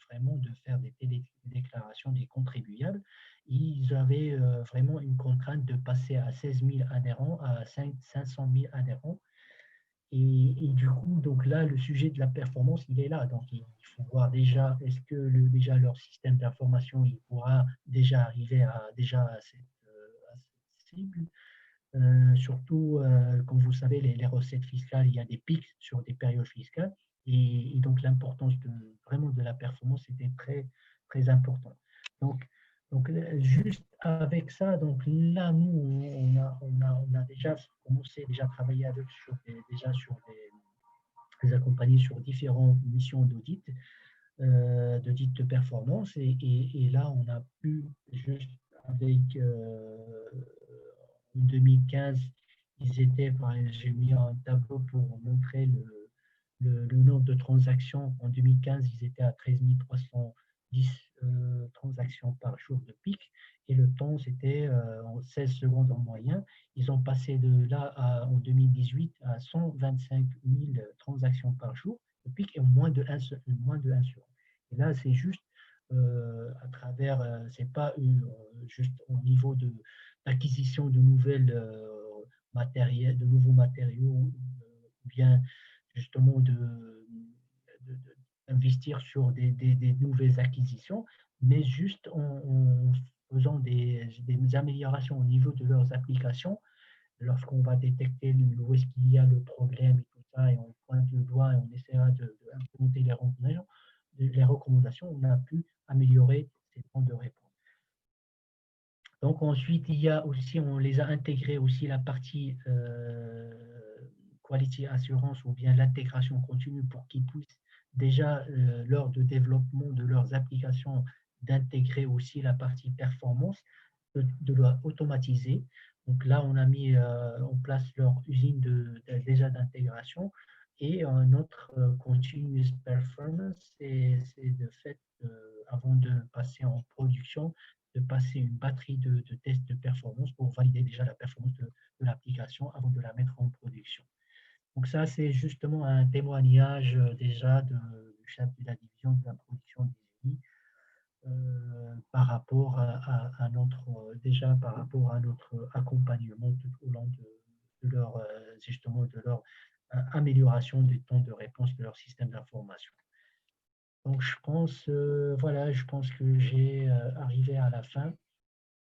vraiment de faire des télédéclarations des contribuables. Ils avaient vraiment une contrainte de passer à 16 000 adhérents, à 500 000 adhérents. Et du coup, donc là, le sujet de la performance, il est là. Donc, il faut voir déjà, est-ce que déjà leur système d'information, il pourra déjà arriver à cette cible. Surtout, comme vous savez, les recettes fiscales, il y a des pics sur des périodes fiscales. Et donc, l'importance vraiment de la performance était très, très important. Donc, juste avec ça, donc là, nous, on a déjà commencé à travailler avec les accompagner sur différentes missions d'audit de performance. Et là, on a pu juste avec en 2015, j'ai mis un tableau pour montrer le nombre de transactions. En 2015, ils étaient à 13 310 transactions par jour de pic et le temps, c'était en 16 secondes en moyenne. Ils ont passé de là en 2018 à 125 000 transactions par jour de pic et en moins de 1 seconde. Et là, c'est juste à travers, c'est pas juste au niveau d'acquisition de nouveaux matériaux, ou bien justement d'investir sur des nouvelles acquisitions, mais juste en faisant des améliorations au niveau de leurs applications. Lorsqu'on va détecter où est-ce qu'il y a le problème et tout ça, et on pointe le doigt et on essaiera d'implémenter les recommandations, on a pu améliorer ces temps de réponse. Donc ensuite, il y a aussi, on les a intégrés aussi la partie quality assurance ou bien l'intégration continue pour qu'ils puissent déjà, lors de développement de leurs applications, d'intégrer aussi la partie performance, de l'automatiser. Donc là, on a mis en place leur usine déjà d'intégration. Et notre continuous performance, c'est de fait, avant de passer en production, de passer une batterie de tests de performance pour valider déjà la performance de l'application avant de la mettre en production. Donc ça, c'est justement un témoignage déjà du chef de la division de la production d'ISI par rapport à notre accompagnement tout au long de leur amélioration des temps de réponse de leur système d'information. Donc je pense, je pense que j'ai arrivé à la fin.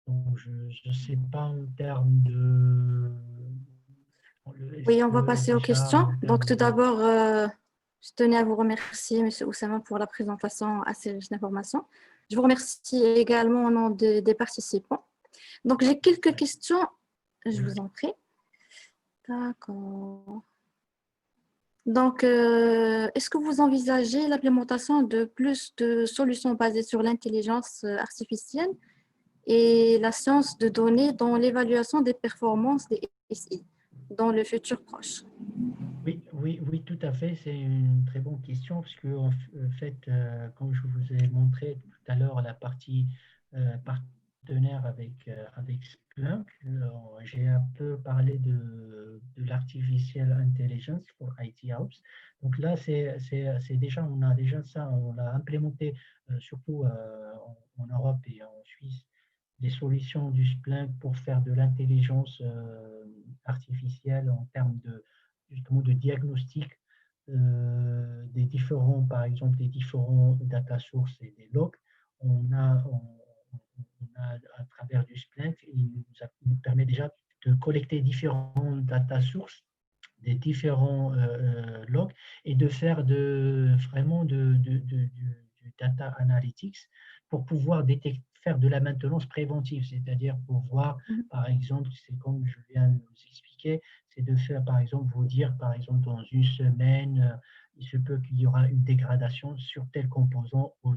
Donc je ne sais pas en termes de... Oui, on va passer aux questions. Donc tout d'abord, je tenais à vous remercier, M. Oussama, pour la présentation assez riche d'informations. Je vous remercie également au nom des participants. Donc j'ai quelques questions Je vous en prie. D'accord. Donc, est-ce que vous envisagez l'implémentation de plus de solutions basées sur l'intelligence artificielle et la science de données dans l'évaluation des performances des SI dans le futur proche? Oui, oui, oui, tout à fait. C'est une très bonne question parce que, en fait, comme je vous ai montré tout à l'heure, la partie partenaire avec Splunk, j'ai un peu parlé de l'artificial intelligence pour IT Ops. Donc là, c'est déjà, on a déjà ça, on l'a implémenté surtout en Europe et en Suisse, des solutions du Splunk pour faire de l'intelligence artificielle en termes de justement de diagnostic des différents, par exemple, des différents data sources et des logs. On a à travers du Splunk, il nous permet déjà de collecter différents data sources des différents logs et de faire vraiment du data analytics pour pouvoir faire de la maintenance préventive, c'est-à-dire pour voir, par exemple, c'est comme je viens de vous expliquer, c'est de faire, par exemple, vous dire, par exemple, dans une semaine, il se peut qu'il y aura une dégradation sur tel composant ou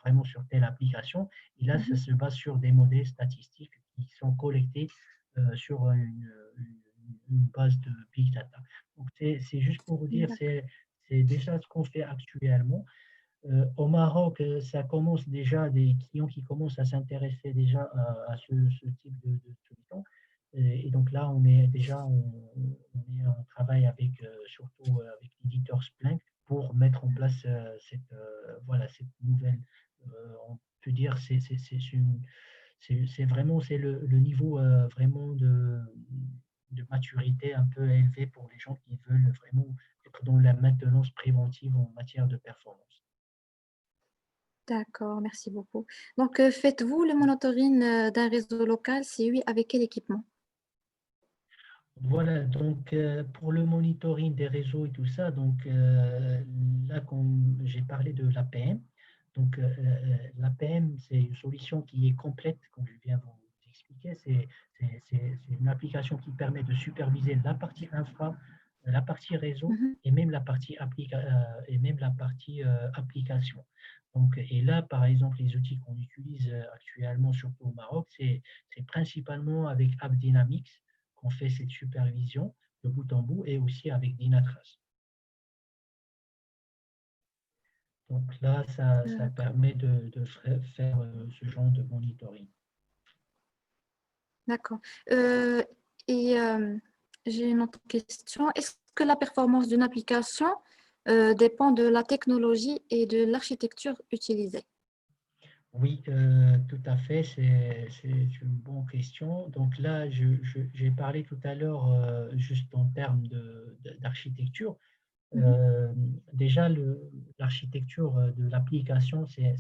vraiment sur telle application. Et là, ça se base sur des modèles statistiques qui sont collectés sur une base de big data. Donc, c'est juste pour vous dire, c'est déjà ce qu'on fait actuellement. Au Maroc, ça commence déjà, des clients qui commencent à s'intéresser déjà à ce type de solution. Et donc là, on travaille avec, surtout avec l'éditeur Splunk pour mettre en place cette nouvelle, on peut dire, c'est vraiment le niveau vraiment de maturité un peu élevé pour les gens qui veulent vraiment être dans la maintenance préventive en matière de performance. D'accord, merci beaucoup. Donc, faites-vous le monitoring d'un réseau local? Si oui, avec quel équipement? Voilà, donc pour le monitoring des réseaux et tout ça, donc là, comme j'ai parlé de l'APM, donc l'APM, c'est une solution qui est complète, comme je viens de vous expliquer. C'est une application qui permet de superviser la partie infra, la partie réseau et même la partie, application. Donc, et là, par exemple, les outils qu'on utilise actuellement, surtout au Maroc, c'est principalement avec AppDynamics qu'on fait cette supervision de bout en bout et aussi avec Dynatrace. Donc là, ça permet de faire ce genre de monitoring. D'accord. Et j'ai une autre question. Est-ce que la performance d'une application dépend de la technologie et de l'architecture utilisée? Oui, tout à fait, c'est une bonne question. Donc là, j'ai parlé tout à l'heure juste en termes d'architecture. Déjà, l'architecture de l'application, c'est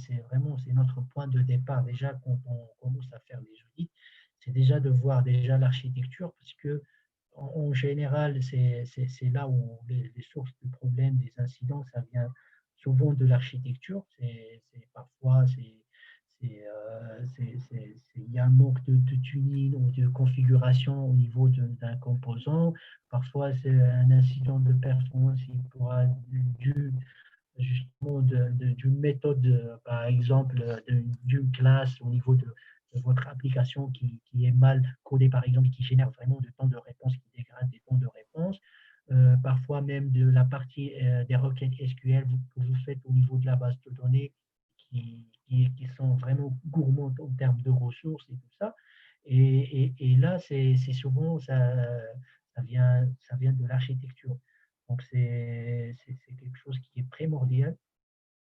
notre point de départ. Déjà, quand on commence à faire des audits, c'est déjà de voir déjà l'architecture parce que en général, c'est là où les sources de problèmes, des incidents, ça vient souvent de l'architecture. Parfois, il y a un manque de tuning ou de configuration au niveau d'un composant. Parfois, c'est un incident de performance qui pourra dû justement d'une méthode, par exemple, d'une classe au niveau de votre application qui est mal codée, par exemple, et qui génère vraiment de temps de réponse, qui dégrade des temps de réponse. Parfois même de la partie des requêtes SQL que vous faites au niveau de la base de données qui sont vraiment gourmandes en termes de ressources et tout ça. Et là, c'est souvent, ça vient de l'architecture. Donc, c'est quelque chose qui est primordial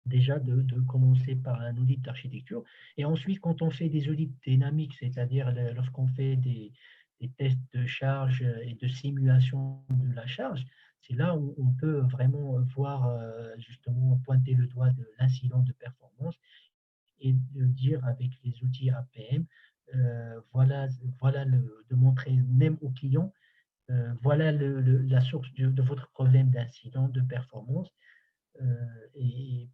déjà de commencer par un audit d'architecture. Et ensuite, quand on fait des audits dynamiques, c'est-à-dire lorsqu'on fait des tests de charge et de simulation de la charge, c'est là où on peut vraiment voir, justement, pointer le doigt de l'incident de performance et de dire avec les outils APM, voilà de montrer même aux clients, voilà la source de votre problème d'incident de performance et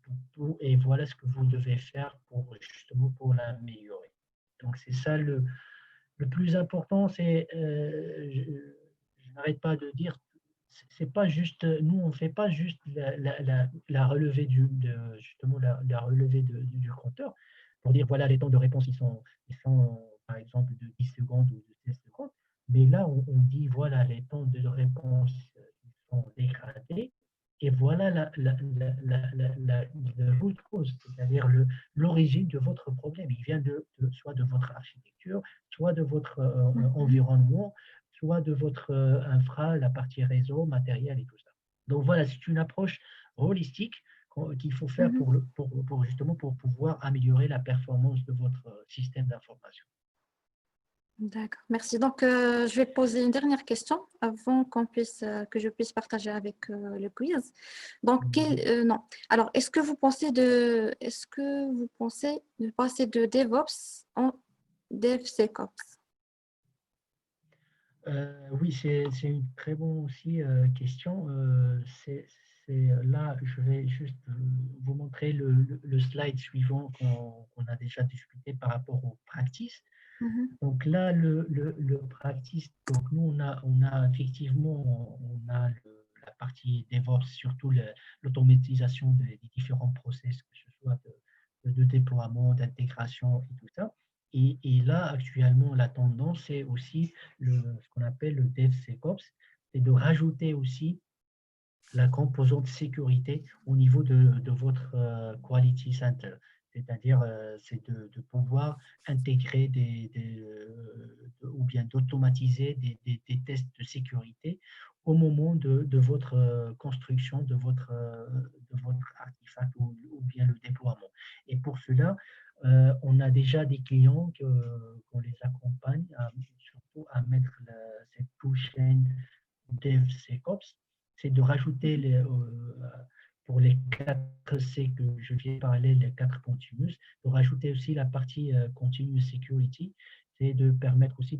voilà ce que vous devez faire pour justement pour l'améliorer. Donc c'est ça Le plus important, c'est, je n'arrête pas de dire, c'est pas juste, nous, on ne fait pas juste la relevée justement, la relevée du compteur pour dire, voilà, les temps de réponse, ils sont, par exemple, de 10 secondes ou de 16 secondes. Mais là, on dit, voilà, les temps de réponse ils sont dégradés. Et voilà la root cause, c'est-à-dire l'origine de votre problème. Il vient soit de votre architecture, soit de votre environnement, soit de votre infra, la partie réseau, matériel et tout ça. Donc voilà, c'est une approche holistique qu'il faut faire justement pour pouvoir améliorer la performance de votre système d'information. D'accord, merci. Donc, je vais poser une dernière question avant que je puisse partager avec le quiz. Donc, non. Alors, est-ce que vous pensez de passer de DevOps en DevSecOps? Oui, c'est une très bonne aussi question. Là, je vais juste vous montrer le slide suivant qu'on a déjà discuté par rapport aux practices. Donc là, le practice, donc nous, on a effectivement la partie DevOps, surtout l'automatisation des différents process, que ce soit de déploiement, d'intégration et tout ça. Et là, actuellement, la tendance, c'est aussi ce qu'on appelle le DevSecOps, c'est de rajouter aussi la composante sécurité au niveau de votre Quality Center. C'est-à-dire, c'est de pouvoir intégrer ou bien d'automatiser des tests de sécurité au moment de votre construction de votre artefact ou bien le déploiement. Et pour cela, on a déjà des clients qu'on les accompagne surtout à mettre cette tool-chain DevSecOps, c'est de rajouter pour les 4 C que je viens de parler, les 4 continuous, de rajouter aussi la partie continuous security, c'est de permettre aussi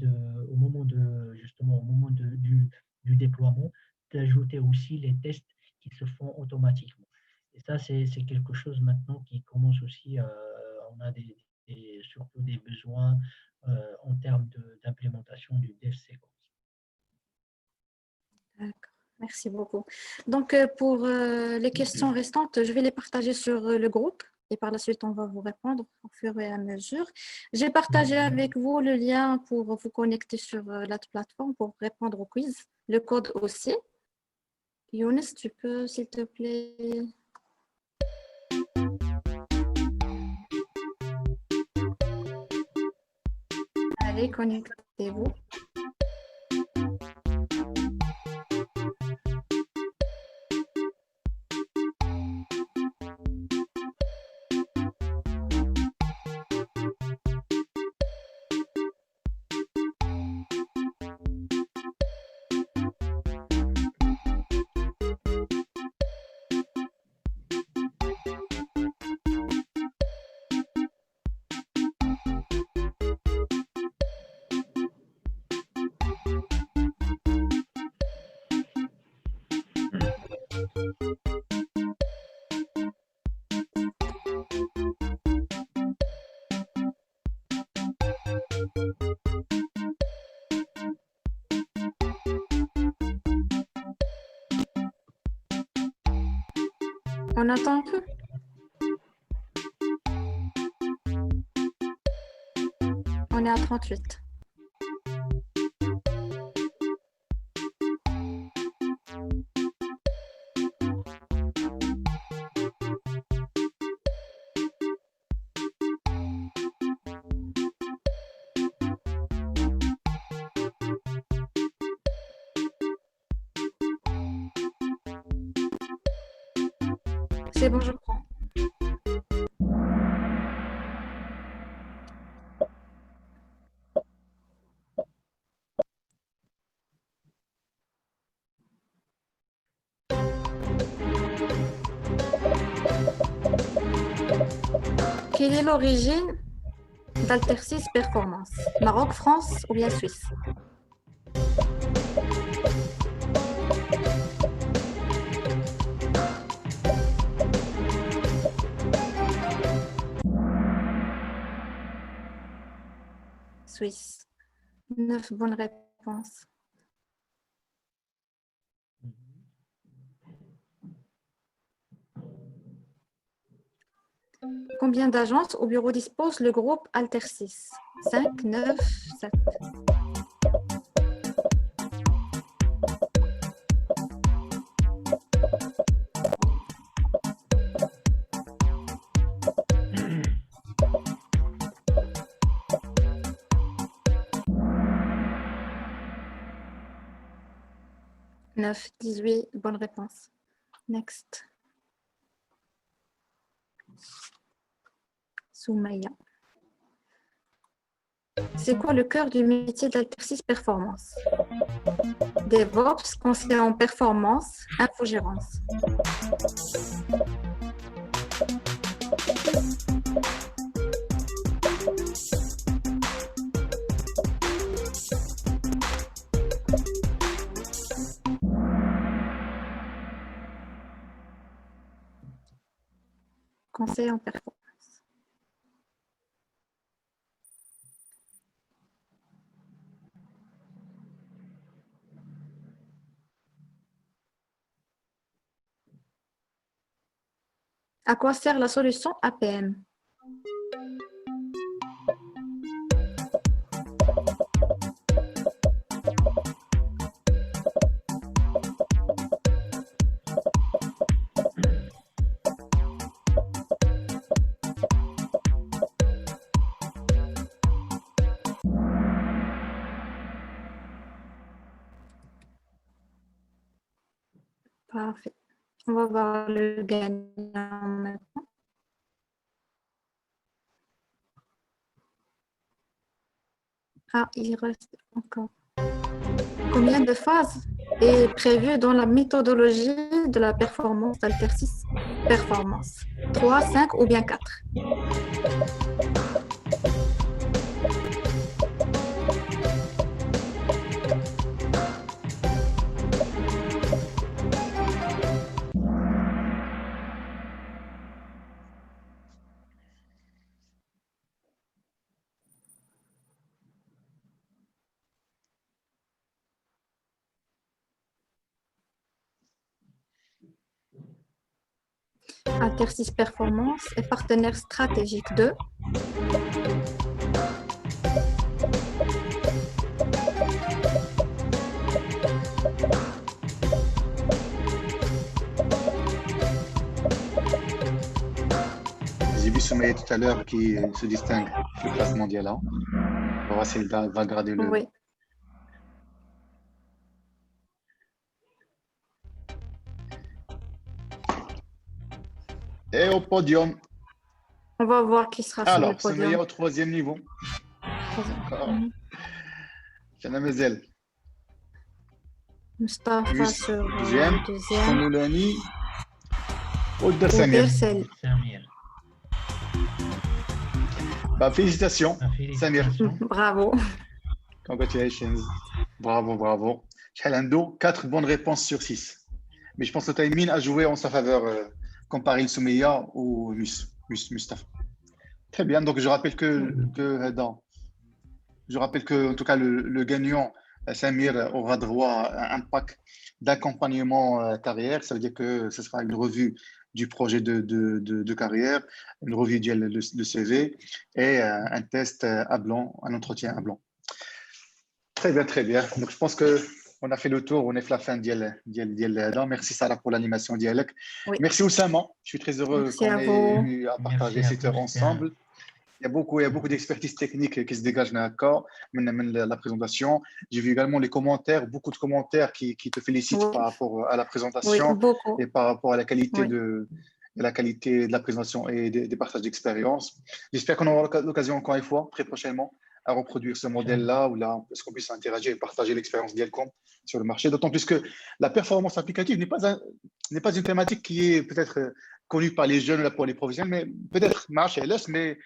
au moment du déploiement, d'ajouter aussi les tests qui se font automatiquement. Et ça, c'est quelque chose maintenant qui commence aussi, on a surtout des besoins en termes d'implémentation du DevSecOps. D'accord, merci beaucoup. Donc, pour les questions restantes, je vais les partager sur le groupe et par la suite, on va vous répondre au fur et à mesure. J'ai partagé avec vous le lien pour vous connecter sur la plateforme pour répondre au quiz, le code aussi. Younes, tu peux, s'il te plaît. Allez, connectez-vous. On attend un peu. On est à 38. C'est bon, je prends. Quelle est l'origine d'Alter6 Performance? Maroc, France ou bien Suisse? Suisse. 9 bonnes réponses. Combien d'agences au bureau dispose le groupe Altersys? 5, 9, 7. Neuf, 18, bonne réponse. Next. Soumaya. C'est quoi le cœur du métier d'Altersys Performance? DevOps, conseiller en performance, infogérance. Conseil en performance. À quoi sert la solution APM? Parfait. On va voir le gagnant maintenant. Ah, il reste encore. Combien de phases est prévu dans la méthodologie de la performance d'Altersys Performance? 3, 5 ou bien 4? Altersys Performance est partenaire stratégique de J'ai vu Soumaya tout à l'heure qui se distingue sur le classe mondial. On va voir si elle va garder le. Oui. Et au podium. On va voir qui sera sur le Alors, Soumaya podium. au 3e niveau. Chana Mezel. Mustafa sur le Deuxième. deuxième. Sonoulani. Ouder Samir. Ouder Sel. Samir. Bah, félicitations, Samir. Félicitations. Bravo. Congratulations. Bravo, bravo. Chalando, 4 bonnes réponses sur 6. Mais je pense que Taimin a joué en sa faveur comparé le Soumaya ou Mustafa. Très bien. Donc, je rappelle que en tout cas, le gagnant, Samir, aura droit à un pack d'accompagnement carrière. Ça veut dire que ce sera une revue du projet de carrière, une revue de CV et un test à blanc, un entretien à blanc. Très bien, très bien. Donc, je pense qu'on a fait le tour, on est à la fin d'Yel. Merci Sarah pour l'animation dialogue. Oui. Merci Oussama. Je suis très heureux Merci qu'on à ait vous. eu à partager Merci à cette vous, heure c'était ensemble. Il y a beaucoup d'expertise technique qui se dégagent dans l'accord, la présentation. J'ai vu également les commentaires, beaucoup de commentaires qui te félicitent Oui. par rapport à la Oui, présentation beaucoup. et par rapport à la qualité, Oui. de la présentation et des partages d'expérience. J'espère qu'on aura l'occasion encore une fois, très prochainement, à reproduire ce modèle-là, est-ce qu'on puisse interagir et partager l'expérience d'Yelcom sur le marché. D'autant plus que la performance applicative n'est pas une thématique qui est peut-être connue par les jeunes, là, pour les professionnels, mais peut-être marche LS, mais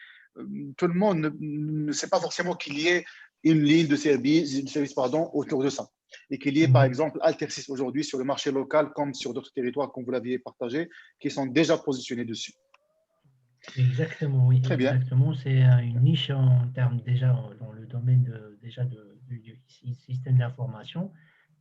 tout le monde ne sait pas forcément qu'il y ait une ligne de service autour de ça. Et qu'il y ait, par exemple, Altersys aujourd'hui sur le marché local, comme sur d'autres territoires, comme vous l'aviez partagé, qui sont déjà positionnés dessus. Exactement, oui. Très bien. Exactement. C'est une niche en termes déjà dans le domaine de du système d'information.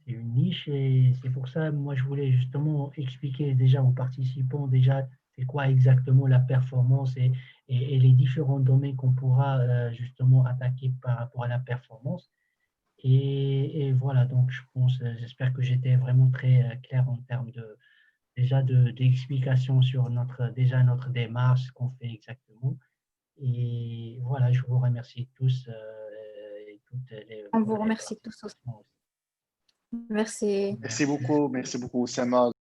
C'est une niche et c'est pour ça, moi, je voulais justement expliquer déjà aux participants déjà c'est quoi exactement la performance et les différents domaines qu'on pourra justement attaquer par rapport à la performance. Et voilà, donc je pense, j'espère que j'étais vraiment très clair en termes d'explication sur déjà notre démarche, ce qu'on fait exactement. Et voilà, je vous remercie tous et toutes On pour vous les remercie tous aussi. participations. Merci. Merci beaucoup, Oussama.